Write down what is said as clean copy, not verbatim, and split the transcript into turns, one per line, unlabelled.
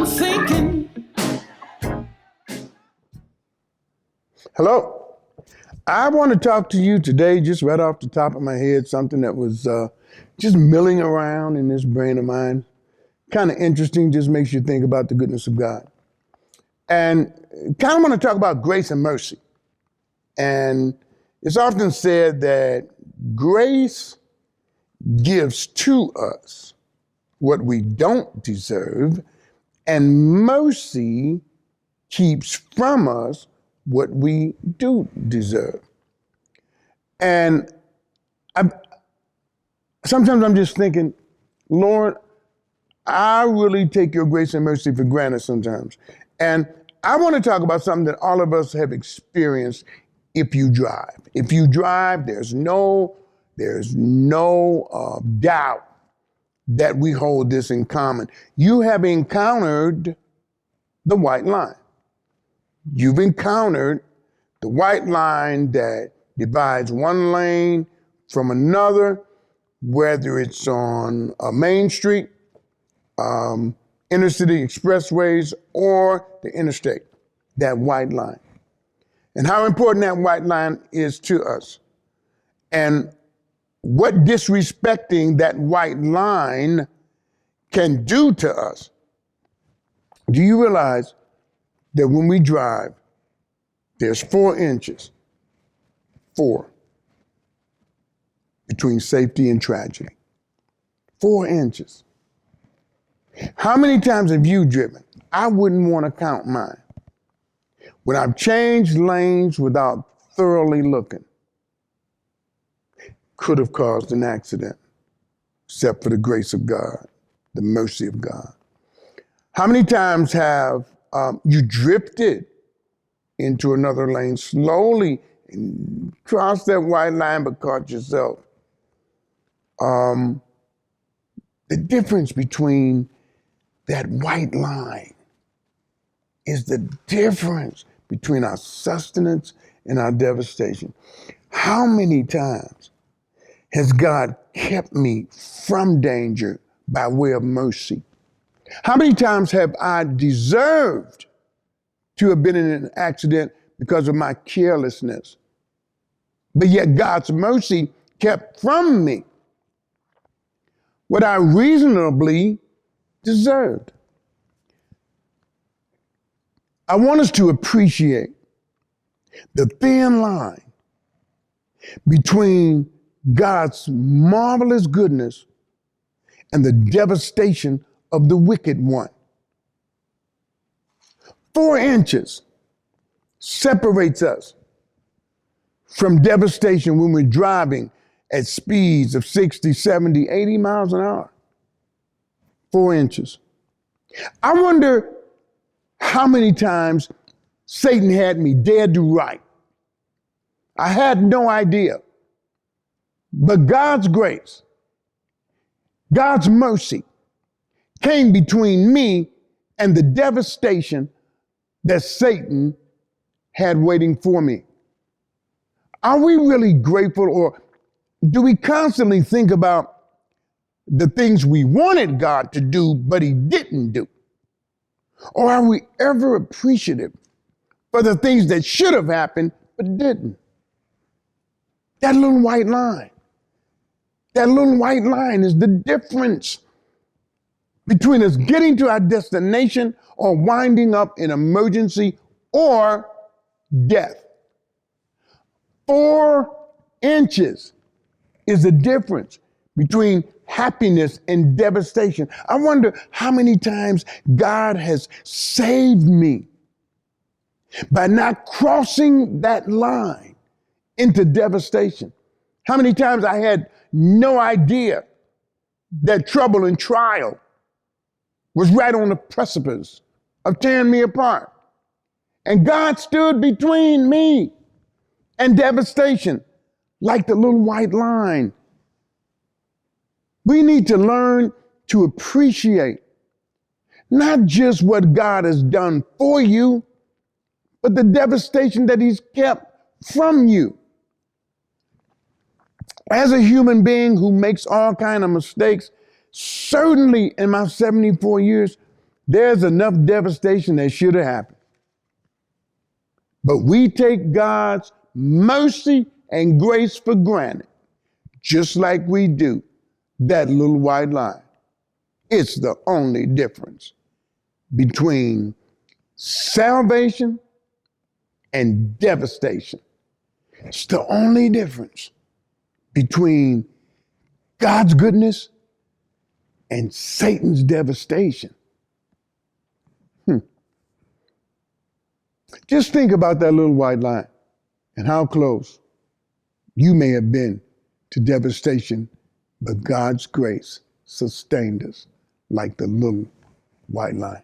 I'm thinking.
Hello. I want to talk to you today, just right off the top of my head, something that was just milling around in this brain of mine. Kind of interesting, just makes you think about the goodness of God. And kind of want to talk about grace and mercy. And it's often said that grace gives to us what we don't deserve, and mercy keeps from us what we do deserve. And sometimes I'm just thinking, Lord, I really take your grace and mercy for granted sometimes. And I want to talk about something that all of us have experienced if you drive. If you drive, there's no doubt that we hold this in common. You have encountered the white line. You've encountered the white line that divides one lane from another, whether it's on a main street, intercity expressways, or the interstate, that white line. And how important that white line is to us. And what disrespecting that white line can do to us. Do you realize that when we drive, there's 4 inches, 4, between safety and tragedy? 4 inches. How many times have you driven? I wouldn't want to count mine. When I've changed lanes without thoroughly looking, could have caused an accident, except for the grace of God, the mercy of God. How many times have you drifted into another lane slowly and crossed that white line but caught yourself? The difference between that white line is the difference between our sustenance and our devastation. How many times has God kept me from danger by way of mercy? How many times have I deserved to have been in an accident because of my carelessness? But yet God's mercy kept from me what I reasonably deserved. I want us to appreciate the thin line between God's marvelous goodness and the devastation of the wicked one. 4 inches separates us from devastation when we're driving at speeds of 60, 70, 80 miles an hour. 4 inches. I wonder how many times Satan had me dead to right. I had no idea. But God's grace, God's mercy came between me and the devastation that Satan had waiting for me. Are we really grateful, or do we constantly think about the things we wanted God to do, but he didn't do? Or are we ever appreciative for the things that should have happened, but didn't? That little white line is the difference between us getting to our destination or winding up in emergency or death. 4 inches is the difference between happiness and devastation. I wonder how many times God has saved me by not crossing that line into devastation. How many times I had no idea that trouble and trial was right on the precipice of tearing me apart. And God stood between me and devastation like the little white line. We need to learn to appreciate not just what God has done for you, but the devastation that he's kept from you. As a human being who makes all kinds of mistakes, certainly in my 74 years, There's enough devastation that should have happened. But we take God's mercy and grace for granted, just like we do that little white line. It's the only difference between salvation and devastation. It's the only difference between God's goodness and Satan's devastation. Just think about that little white line and how close you may have been to devastation, but God's grace sustained us like the little white line.